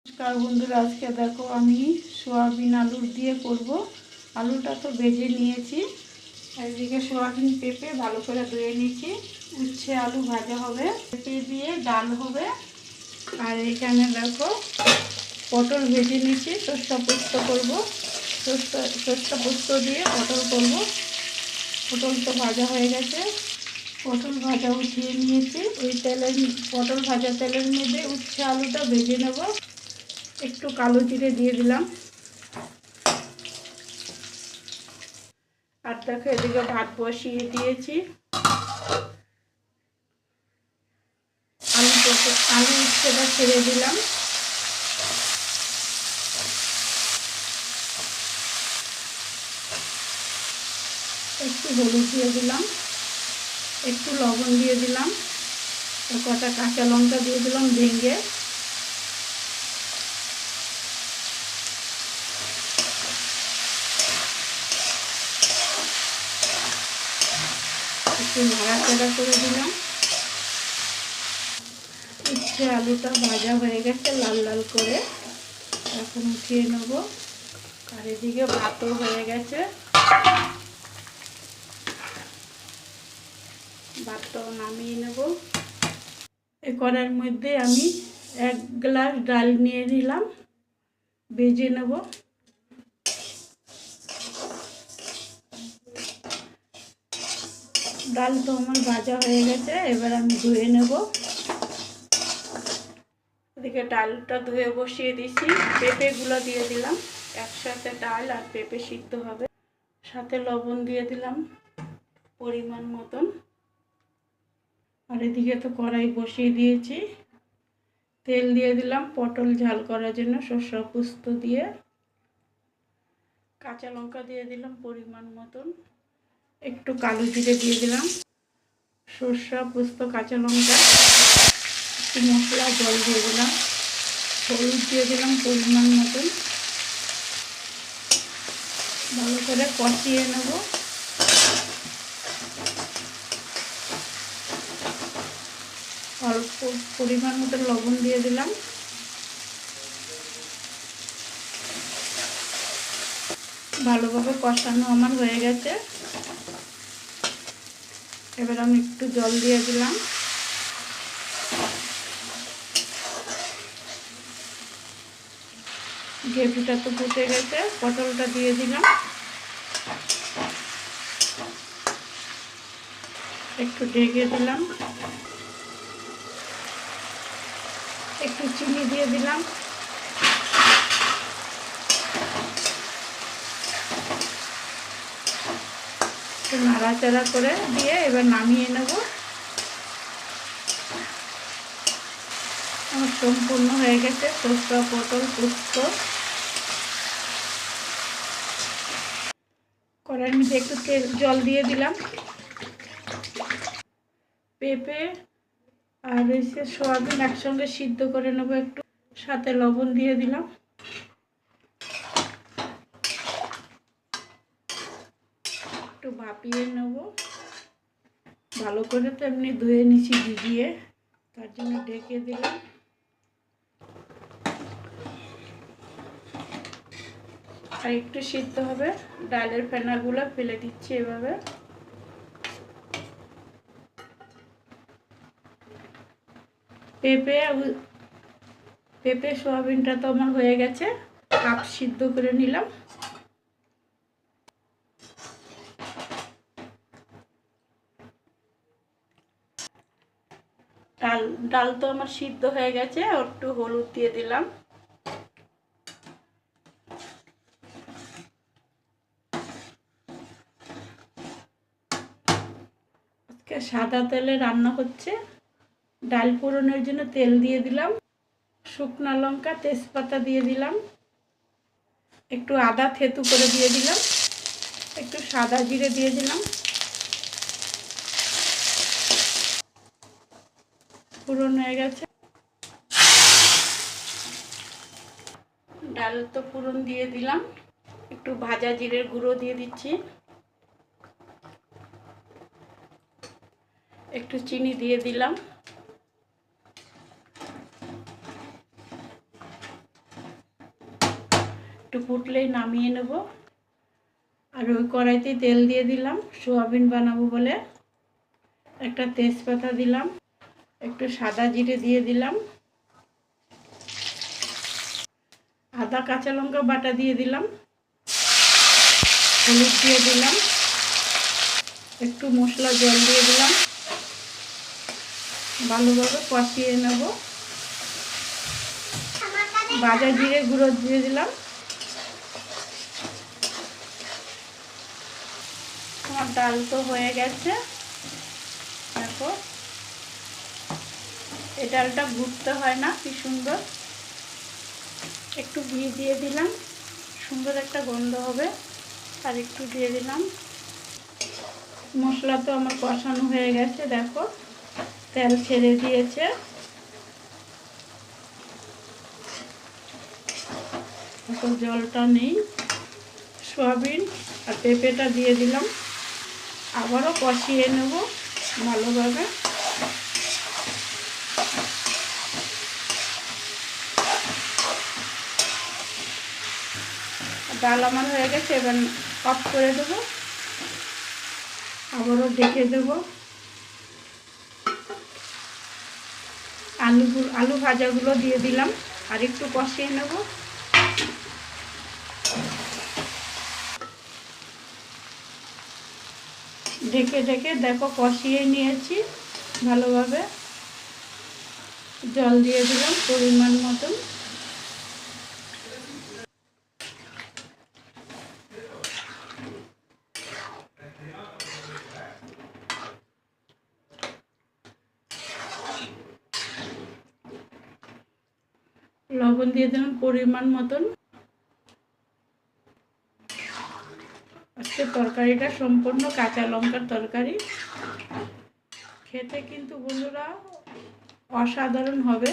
নমস্কার বন্ধুরা, আজকে দেখো আমি সোয়াবিন আলুর দিয়ে করব। আলুটা তো ভেজে নিয়েছি, এদিকে সোয়াবিন পেঁপে ভালো করে ধুয়ে নিয়েছি। উচ্ছে আলু ভাজা হবে, পেঁপে দিয়ে ডাল হবে। আর এখানে দেখো পটল ভেজে নিয়েছি, সর্ষে পোস্ত করবো। সর্ষে পোস্ত দিয়ে পটল করব। পটল তো ভাজা হয়ে গেছে, পটল ভাজা উঠিয়ে নিয়েছি। ওই তেলের পটল ভাজা তেলের মধ্যে উচ্ছে আলুটা ভেজে নেব। একটু কালো জিরে দিয়ে দিলাম। আর দেখো এদিকে ভাত বসিয়ে দিয়েছি। আলু উচ্ছেটা ছেড়ে দিলাম। একটু হলুদ দিয়ে দিলাম, একটু লবণ দিয়ে দিলাম, কটা কাঁচা লঙ্কা দিয়ে দিলাম ভেঙে। একটু নাড়াচাড়া করে দিলাম। উচ্ছে আলুটা ভাজা হয়ে গেছে লাল লাল করে, এখন উঠিয়ে নেব। আর এদিকে ভাতও হয়ে গেছে, ভাতটাও নামিয়ে নেব। এই কড়ার মধ্যে আমি 1 গ্লাস ডাল নিয়ে নিলাম, ভেজে নেব। ডাল তো আমার ভাজা হয়ে গেছে, এবার আমি ধুয়ে নেব। এদিকে ডালটা ধুয়ে বসিয়ে দিয়েছি, পেঁপেগুলো দিয়ে দিলাম। একসাথে ডাল আর পেঁপে সিদ্ধ হবে। সাথে লবণ দিয়ে দিলাম পরিমাণ মতন। আর এদিকে তো কড়াই বসিয়ে দিয়েছি, তেল দিয়ে দিলাম পটল ঝাল করার জন্য সর্ষে পোস্ত দিয়ে। কাঁচা লঙ্কা দিয়ে দিলাম পরিমাণ মতন, একটু কালো জিরে দিয়ে দিলাম, সর্ষে পোস্ত কাঁচা লঙ্কা, একটু মশলা জল দিয়ে দিলাম, হলুদ দিয়ে দিলাম পরিমাণ মতন। ভালো করে কষিয়ে নেব। অল্প পরিমাণ মতো লবণ দিয়ে দিলাম। ভালোভাবে কষানো আমার হয়ে গেছে, এবার আমি একটু জল দিয়ে দিলাম। গ্রেভিটা তো ফুটে গেছে, পটলটা দিয়ে দিলাম। একটু ঢেকে দিলাম, একটু চিনি দিয়ে দিলাম। একটু নাড়াচাড়া করে দিয়ে এবার নামিয়ে নেব। আমার সম্পূর্ণ হয়ে গেছে সর্ষে পটল পোস্ত। কড়াইয়ের মধ্যে একটু জল দিয়ে দিলাম। পেঁপে আর এসে সোয়াবিন একসঙ্গে সিদ্ধ করে নেব, একটু সাথে লবণ দিয়ে দিলাম। একটু ভাপিয়ে নেব। ভালো করে তো এমনি ধুয়ে নিচ্ছি ভিজিয়ে, তার জন্য ঢেকে দিলাম। আর একটু সিদ্ধ হবে, ডালের ফেনাগুলো ফেলে দিচ্ছি এভাবে। পেঁপে সোয়াবিনটা তো আমার হয়ে গেছে, হাফ সিদ্ধ করে নিলাম। ডাল তো আমার সিদ্ধ হয়ে গেছে, একটু হলুদ দিয়ে দিলাম। আজকে সাদা তেলে রান্না হচ্ছে। ডাল ফোড়নের জন্য তেল দিয়ে দিলাম, শুকনো লঙ্কা তেজপাতা দিয়ে দিলাম, একটু আদা থেতু করে দিয়ে দিলাম, একটু সাদা জিরে দিয়ে দিলাম। ফোড়ন হয়ে গেছে, ডাল তো ফোড়ন দিয়ে দিলাম। একটু ভাজা জিরের গুঁড়ো দিয়ে দিচ্ছি, একটু চিনি দিয়ে দিলাম। একটু ফুটলেই নামিয়ে নেব। আর ওই কড়াইতে তেল দিয়ে দিলাম, সোয়াবিন বানাবো বলে। একটা তেজপাতা দিলাম, একটু সাদা জিরে দিয়ে দিলাম, আদা কাঁচা লঙ্কা বাটা দিয়ে দিলাম, হলুদ দিয়ে দিলাম, একটু মশলা জল দিয়ে দিলাম, ভালোভাবে কষিয়ে নেব। ভাজা জিরে গুঁড়ো দিয়ে দিলাম। আমার ডাল তো হয়ে গেছে, দেখো এই ডালটা ঘুরতে হয় না, কি সুন্দর। একটু ঘি দিয়ে দিলাম, সুন্দর একটা গন্ধ হবে। আর একটু দিয়ে দিলাম। মশলা তো আমার কষানো হয়ে গেছে, দেখো তেল ছেড়ে দিয়েছে। এখন জলটা নেই। সয়াবিন আর পেঁপেটা দিয়ে দিলাম, আবারও কষিয়ে নেব ভালোভাবে। ডাল আমার হয়ে গেছে, এবার অফ করে দেবো, আবারও ডেকে দেব। আলু ভাজাগুলো দিয়ে দিলাম, আর একটু কষিয়ে নেব। ঢেকে ঢেকে দেখো কষিয়ে নিয়েছি ভালোভাবে। জল দিয়ে দিলাম পরিমাণ মতন। লবণ দিয়ে দিলাম পরিমাণ মতন। আজকে তরকারিটা সম্পূর্ণ কাঁচা লঙ্কার তরকারি। খেতে কিন্তু বন্ধুরা অসাধারণ হবে।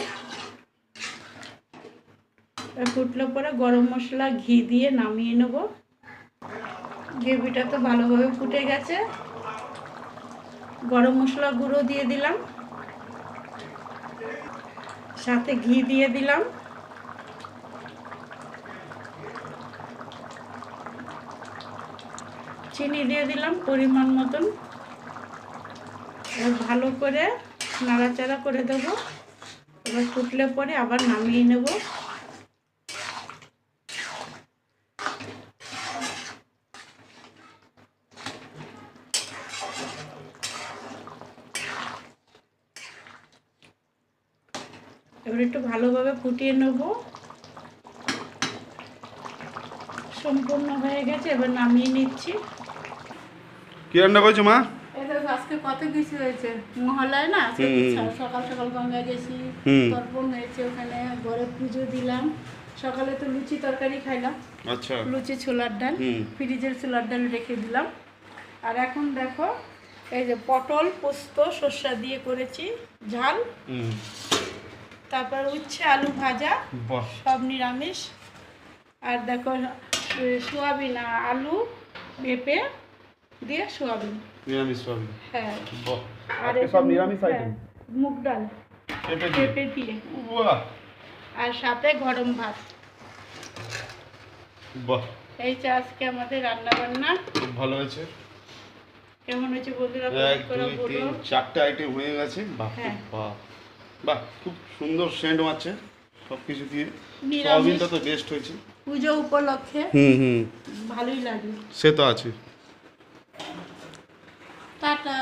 ফুটলে পরে গরম মশলা ঘি দিয়ে নামিয়ে নেব। গ্রেভিটা তো ভালোভাবে ফুটে গেছে। গরম মশলা গুঁড়ো দিয়ে দিলাম, সাথে ঘি দিয়ে দিলাম। চিনি দিয়ে দিলাম পরিমাণ মতন। এবার ভালো করে নাড়াচাড়া করে দেব। এবার ফুটলে পরে আবার নামিয়ে নেব। এবার একটু ভালোভাবে ফুটিয়ে নেব। সম্পূর্ণ হয়ে গেছে, এবার নামিয়ে নিচ্ছি। কি রান্না করেছো মা? আজকে কত কিছু হয়েছে, মহালয় না, সকাল সকাল গঙ্গা গেছি, তর্পণ হয়েছে, ওখানে ঘরে পুজো দিলাম। সকালে তো লুচি তরকারি খাইলাম। আচ্ছা, লুচি ছোলার ডাল, ফ্রিজের ছোলার ডাল রেখে দিলাম। আর এখন দেখো এই যে পটল পোস্ত সর্ষা দিয়ে করেছি ঝাল। তারপর উচ্ছে আলু ভাজা, সব নিরামিষ। আর দেখো সোয়াবিন আলু পেঁপে দিয়ে সোয়াবিন, নিরামিষ সোয়াবিন। হ্যাঁ। আর সব নিরামিষ আইটেম। মুগ ডাল পেঁপে দিয়ে, আর সাথে গরম ভাত। বাহ, এই যে আজকে আমাদের রান্না বান্না। খুব ভালো হয়েছে। কেমন হয়েছে বন্ধুরা? 1 2 3 4টে আইটেম হয়ে গেছে। বাহ বাহ বাহ, খুব সুন্দর সেন্ট মারছে সব কিছু দিয়ে। সোয়াবিনটা তো বেস্ট হয়েছে পুজো উপলক্ষে। ভালোই লাগে। সে তো আছে। টাটা।